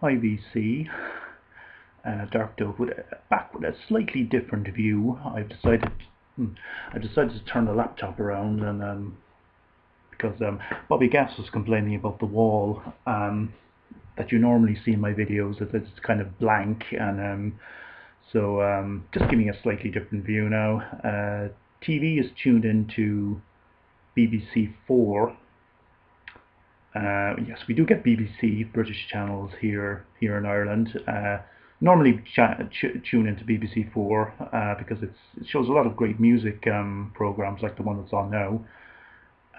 Hi VC, Dark Dove back with a slightly different view. I've decided to turn the laptop around, and because Bobby Gas was complaining about the wall that you normally see in my videos, that it's kind of blank, and so just giving a slightly different view now. TV is tuned into BBC 4. Yes, we do get BBC British channels here in Ireland. Normally tune into BBC 4 because it shows a lot of great music programs like the one that's on now.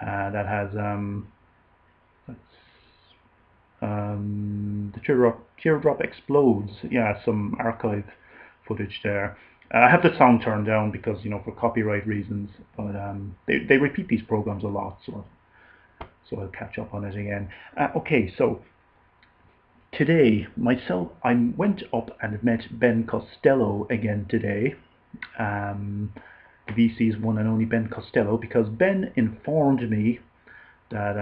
That has the Teardrop Explodes. Yeah, some archive footage there. I have the sound turned down because, you know, for copyright reasons. But they repeat these programs a lot, so I'll catch up on it again. Okay, so today I went up and met Ben Costello again today. The VC's one and only Ben Costello, because Ben informed me that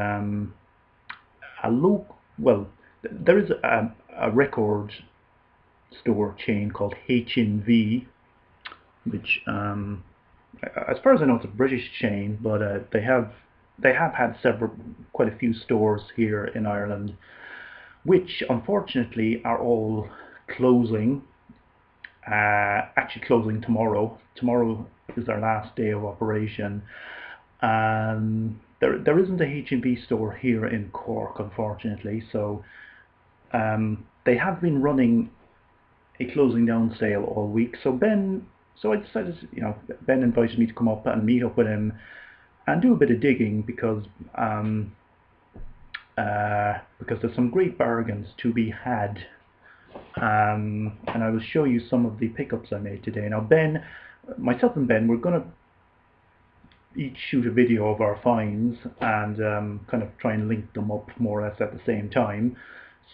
there is a record store chain called H&V, which as far as I know it's a British chain, but they have had quite a few stores here in Ireland, which unfortunately are all closing. Actually closing tomorrow. Tomorrow is their last day of operation. There isn't a H&V store here in Cork, unfortunately, so they have been running a closing down sale all week. So I decided, you know, Ben invited me to come up and meet up with him and do a bit of digging, because there's some great bargains to be had, and I will show you some of the pickups I made today. Now myself and Ben, we're going to each shoot a video of our finds and kind of try and link them up more or less at the same time.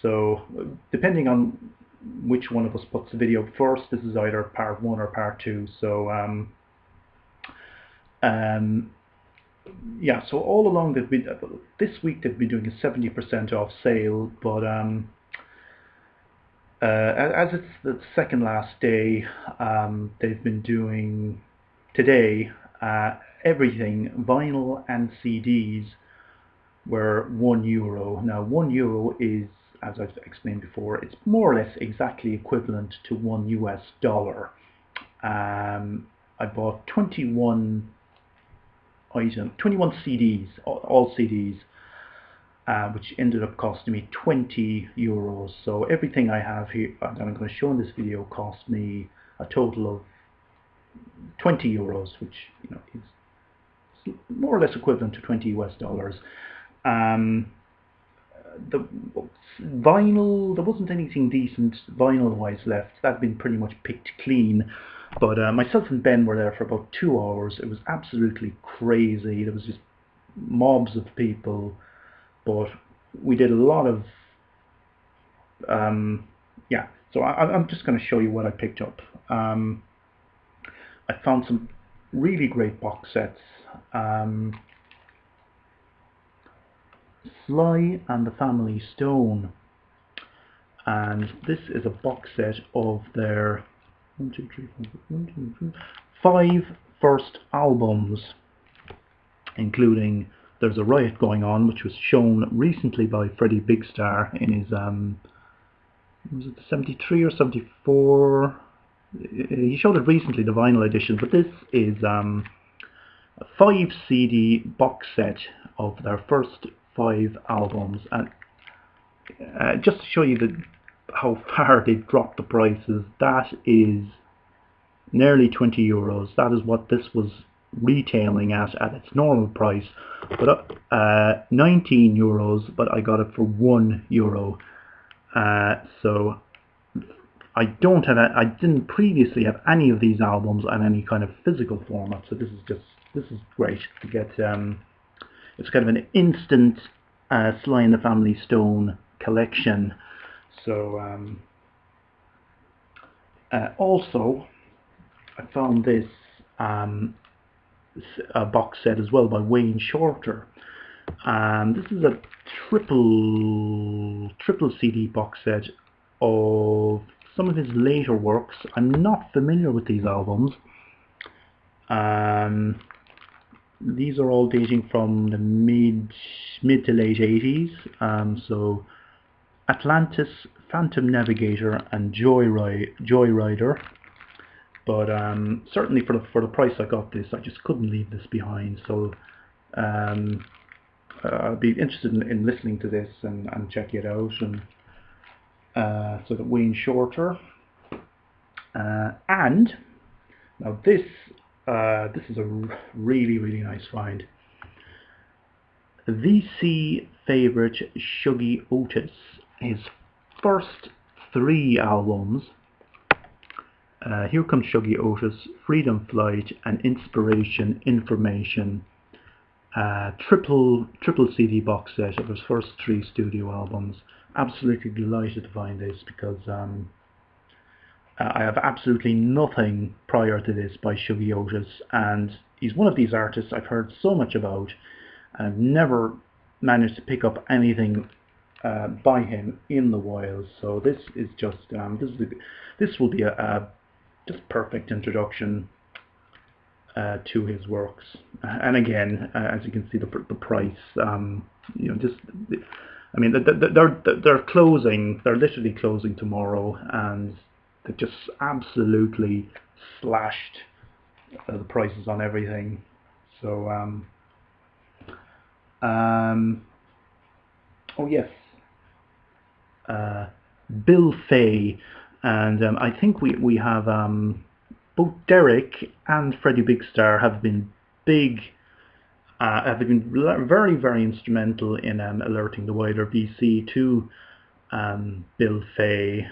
So depending on which one of us puts the video first, this is either part 1 or part 2. So yeah, so all along this week they've been doing a 70% off sale, but as it's the second last day, they've been doing today everything, vinyl and CDs, were €1. Now €1 is, as I've explained before, it's more or less exactly equivalent to $1. I bought 21 CDs, all CDs, which ended up costing me €20. So everything I have here that I'm going to show in this video cost me a total of €20, which, you know, is more or less equivalent to $20. The vinyl, there wasn't anything decent vinyl wise left. That'd been pretty much picked clean. But myself and Ben were there for about 2 hours. It was absolutely crazy. There was just mobs of people, but we did a lot of yeah. So I'm just going to show you what I picked up. I found some really great box sets. Sly and the Family Stone, and this is a box set of their 5 first albums, including There's a Riot Going On, which was shown recently by Freddie Big Star in his was it 73 or 74? He showed it recently, the vinyl edition, but this is a 5 CD box set of their first 5 albums, and just to show you how far they've dropped the prices, that is nearly €20. That is what this was retailing at its normal price, but €19, but I got it for €1. So I didn't previously have any of these albums on any kind of physical format, so this is great to get. It's kind of an instant Sly and the Family Stone collection. So also I found this a box set as well by Wayne Shorter. This is a triple CD box set of some of his later works. I'm not familiar with these albums. These are all dating from the mid to late 80s. So Atlantis, Phantom Navigator, and Joyrider. But certainly for the price I got this, I just couldn't leave this behind. So I'll be interested in listening to this and checking it out. And so that Wayne Shorter. And now this is a really nice find. VC favourite Shuggie Otis, his first 3 albums, Here Comes Shuggie Otis, Freedom Flight, and Inspiration Information, triple CD box set of his first 3 studio albums. Absolutely delighted to find this because I have absolutely nothing prior to this by Shuggie Otis, and he's one of these artists I've heard so much about, and I've never managed to pick up anything by him in the wild. So this is just this will be a just perfect introduction to his works. And again, as you can see, the price, just. I mean, they're closing. They're literally closing tomorrow, and they just absolutely slashed the prices on everything. So, oh yes, Bill Fay, and I think we have both Derek and Freddie Big Star have been very instrumental in alerting the wider VC to Bill Fay.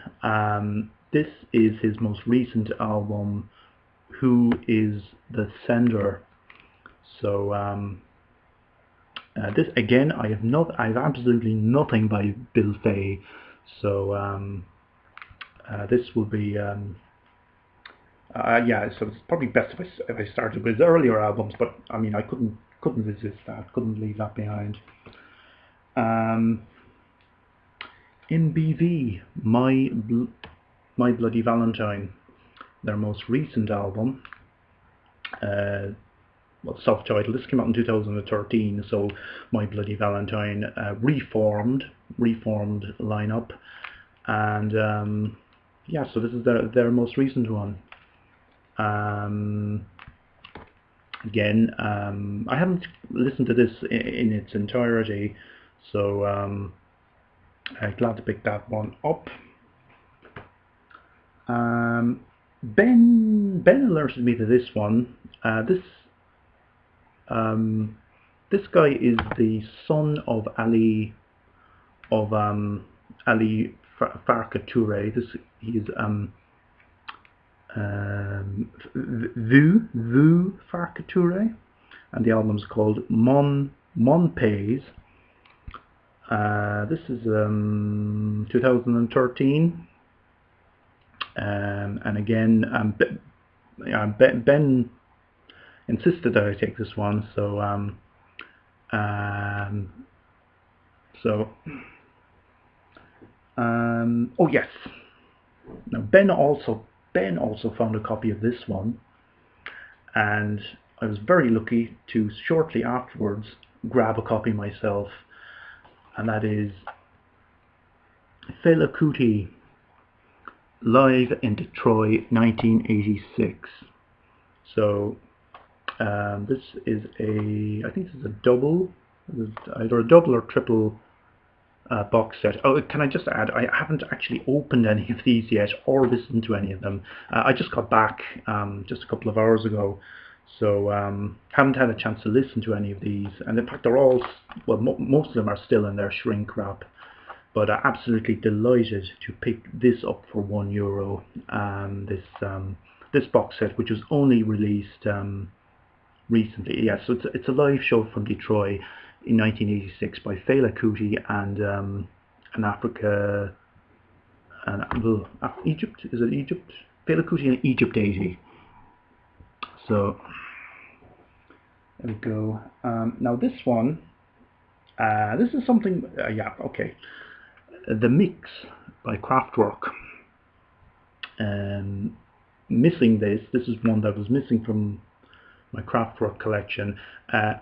This is his most recent album, Who is the Sender? So this again, I have absolutely nothing by Bill Fay. So this will be yeah. So it's probably best if I started with his earlier albums, but I mean I couldn't resist that, couldn't leave that behind. MBV, My Bloody Valentine, their most recent album, self-titled. This came out in 2013, so My Bloody Valentine, reformed lineup, and yeah, so this is their most recent one. Again, I haven't listened to this in its entirety, so I'm glad to pick that one up. Ben alerted me to this one. This guy is the son of Ali Farka Touré. He is Vu Farka Touré, and the album's called Mon Pays. This is 2013, and again, Ben insisted that I take this one, so oh yes. Now Ben also found a copy of this one, and I was very lucky to shortly afterwards grab a copy myself, and that is Fela Kuti, live in Detroit, 1986. So this is I think this is a double, either a double or triple box set. Oh, can I just add, I haven't actually opened any of these yet or listened to any of them. I just got back just a couple of hours ago, so haven't had a chance to listen to any of these. And in fact, they're all, well, most of them are still in their shrink wrap. But absolutely delighted to pick this up for €1. This box set, which was only released recently. Yeah, so it's a live show from Detroit in 1986 by Fela Kuti and Africa and Egypt. Is it Egypt? Fela Kuti and Egypt 80. So there we go. Now this one, this is something. Yeah, okay. The mix by Kraftwerk. Missing this is one that was missing from my Kraftwerk collection.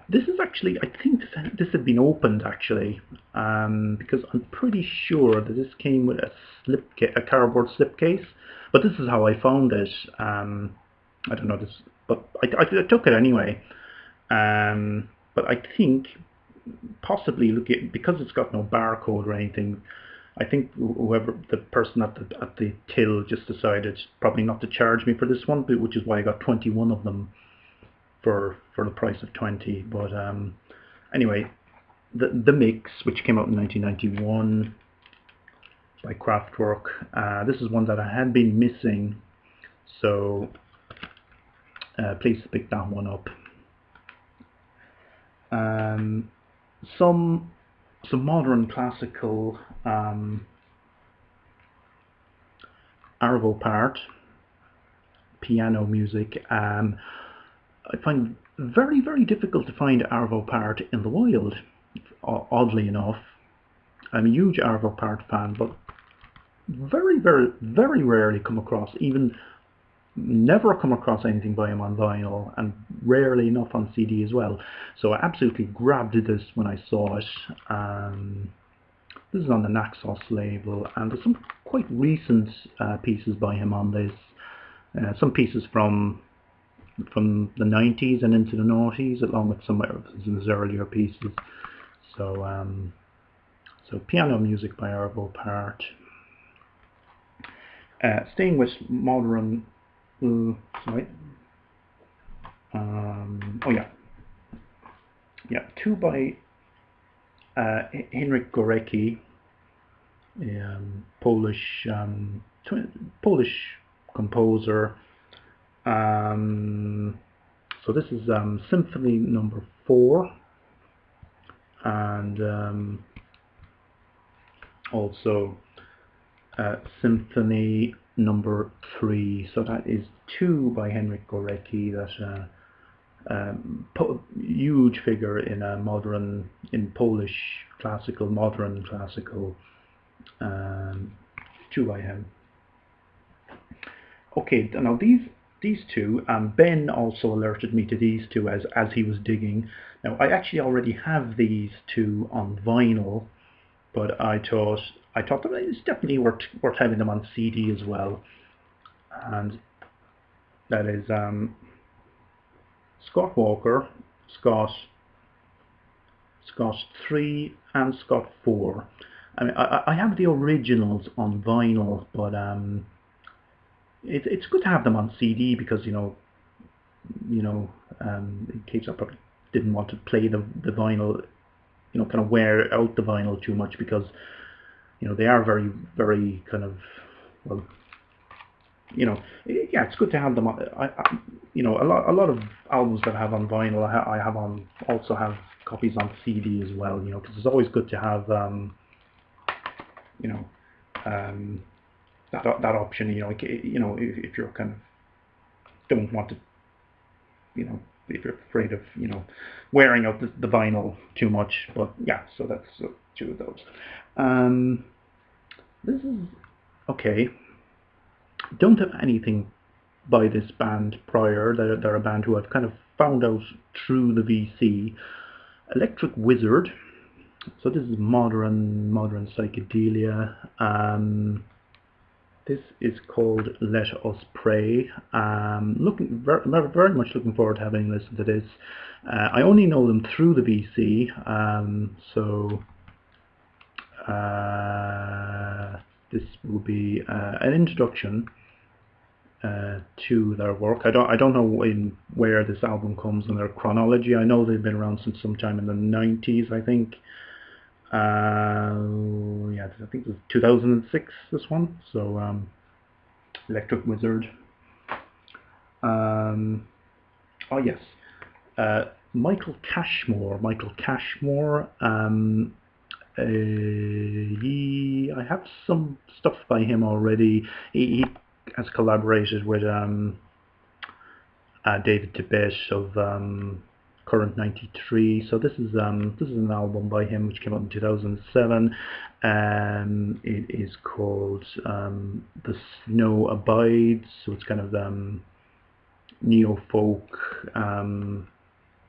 This is actually, I think this had been opened actually, because I'm pretty sure that this came with a cardboard slipcase. But this is how I found it. I don't know this, but I took it anyway. But I think possibly because it's got no barcode or anything, I think the person at the till just decided probably not to charge me for this one, which is why I got 21 of them for the price of 20. But anyway, the mix, which came out in 1991 by Kraftwerk. This is one that I had been missing, so please pick that one up. Some modern classical Arvo part, piano music. I find very, very difficult to find Arvo part in the wild, oddly enough. I'm a huge Arvo part fan, but very, very, very rarely come across, never come across anything by him on vinyl, and rarely enough on CD as well. So I absolutely grabbed this when I saw it. This is on the Naxos label, and there's some quite recent pieces by him on this. Some pieces from the 90s and into the noughties, along with some of his earlier pieces. So so piano music by Arvo part. Staying with modern. Sorry. Oh yeah, two by Henryk Górecki, Polish composer. So this is Symphony number 4, and also Symphony number 3. So that is 2 by Henryk Górecki. That huge figure in Polish classical, modern classical. 2 by him. Okay, now these two, Ben also alerted me to these two as he was digging. Now I actually already have these two on vinyl, but I thought that it's definitely worth having them on CD as well. And that is Scott Walker, Scott 3 and Scott 4. I mean, I have the originals on vinyl, but it's good to have them on CD, because in case I probably didn't want to play the vinyl, kind of wear out the vinyl too much, because they are very, very kind of, well, yeah, it's good to have them on. A lot of albums that I have on vinyl, I also have copies on CD as well, because it's always good to have that option, if you're kind of don't want to, if you're afraid of, wearing out the vinyl too much. But yeah, so that's 2 of those. This is okay. Don't have anything by this band prior. They're a band who I've kind of found out through the VC. Electric Wizzard. So this is modern psychedelia. This is called Let Us Pray. Looking very much looking forward to having listened to this. I only know them through the VC, so this will be an introduction to their work. I don't know where this album comes in their chronology. I know they've been around since sometime in the 90s, I think. Yeah, I think it was 2006, this one. So Electric Wizzard. Oh yes, Michael Cashmore. I have some stuff by him already. He has collaborated with David Tibet of Current 93. So this is an album by him which came out in 2007. It is called The Snow Abides. So it's kind of neo folk,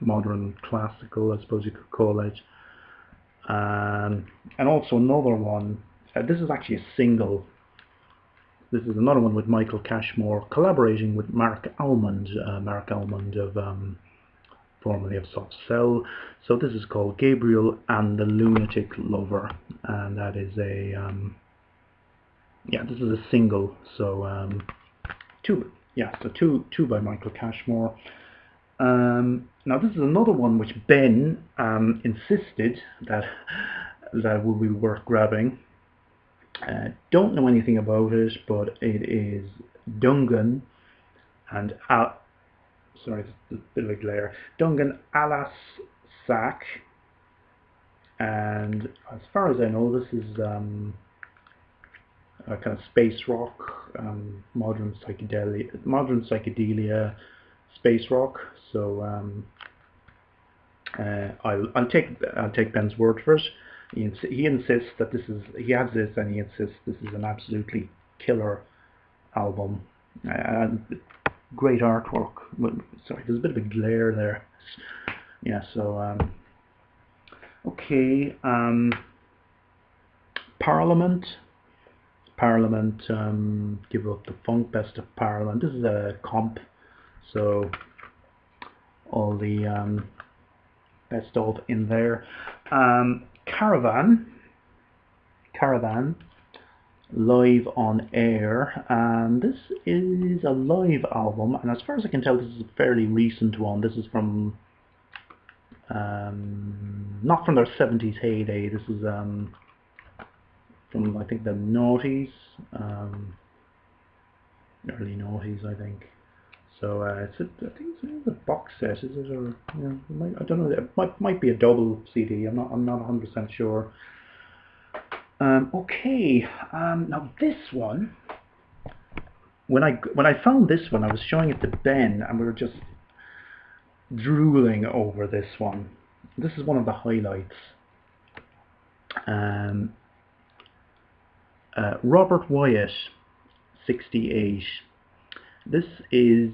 modern classical, I suppose you could call it. And also another one. This is actually a single. This is another one with Michael Cashmore collaborating with Mark Almond. Mark Almond of formerly of Soft Cell. So this is called Gabriel and the Lunatic Lover, and that is a this is a single. So two by Michael Cashmore. Now this is another one which Ben insisted that would be worth grabbing. Don't know anything about it, but it is Dungan and sorry, it's a bit of a glare. Dungan Alas Sack, and as far as I know, this is a kind of space rock, modern psychedelia, space rock. So I'll take Ben's word for it. He insists that he has this, and he insists this is an absolutely killer album. Great artwork. Sorry, there's a bit of a glare there. Yeah, so okay. Parliament, Give Up the Funk, Best of Parliament. This is a comp, so all the best of in there. Caravan, live on air, and this is a live album, and as far as I can tell, this is a fairly recent one. This is from not from their 70s heyday. This is from, I think, the noughties, early noughties, I think. So I think it's a box set, is it? Or I don't know. It might be a double CD. I'm not 100% sure. Okay. Now this one, when I found this one, I was showing it to Ben, and we were just drooling over this one. This is one of the highlights. Robert Wyatt, 68. This is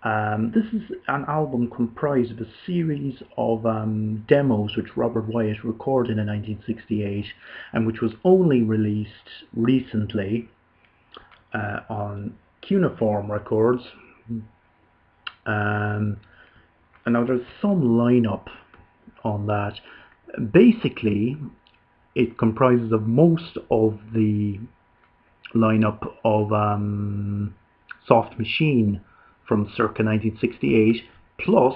an album comprised of a series of demos which Robert Wyatt recorded in 1968, and which was only released recently on Cuneiform Records. And now there's some lineup on that. Basically, it comprises of most of the lineup of Soft Machine from circa 1968, plus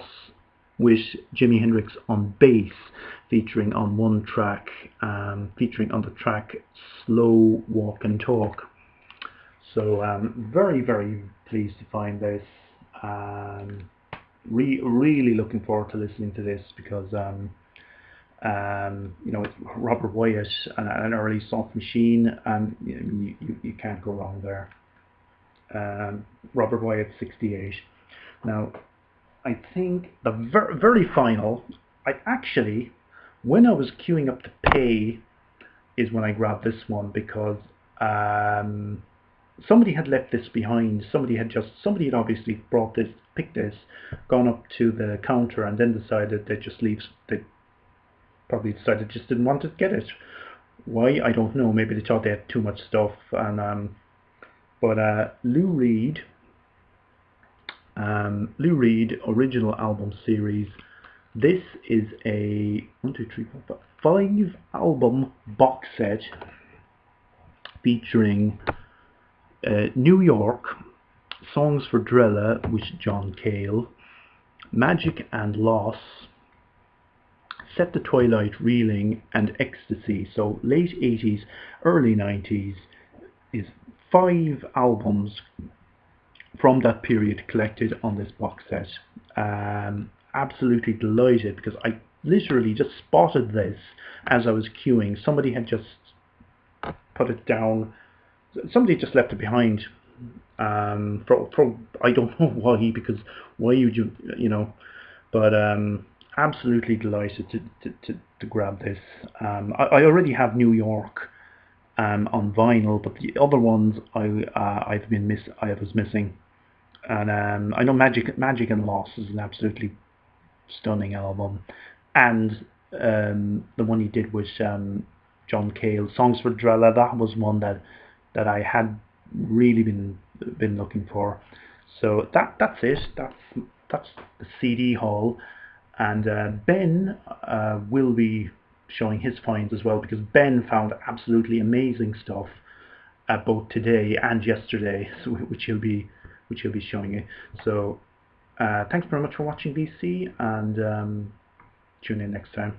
with Jimi Hendrix on bass, featuring on one track, featuring on the track Slow Walk and Talk. So very, very pleased to find this. Really looking forward to listening to this, because it's Robert Wyatt and an early Soft Machine, and you can't go wrong there. Robert Wyatt, 68. Now, I think the very final, when I was queuing up to pay, is when I grabbed this one, because somebody had left this behind. Somebody had obviously picked this, gone up to the counter, and then decided they'd just leave. They probably decided just didn't want to get it. Why? I don't know. Maybe they thought they had too much stuff. And but Lou Reed original album series. This is a 5 album box set featuring New York, Songs for Drella with John Cale, Magic and Loss, Set the Twilight Reeling, and Ecstasy. So late 80s, early 90s is 5 albums from that period collected on this box set. Absolutely delighted, because I literally just spotted this as I was queuing. Somebody had just put it down. Somebody just left it behind. For I don't know why, because why would you But absolutely delighted to grab this. I already have New York on vinyl, but the other ones I was missing. And I know Magic and Loss is an absolutely stunning album, and the one he did with John Cale, Songs for Drella, that was one that I had really been looking for. So that's it. That's the CD haul, and Ben will be showing his finds as well, because Ben found absolutely amazing stuff both today and yesterday, so which he'll be showing you. So thanks very much for watching, BC, and tune in next time.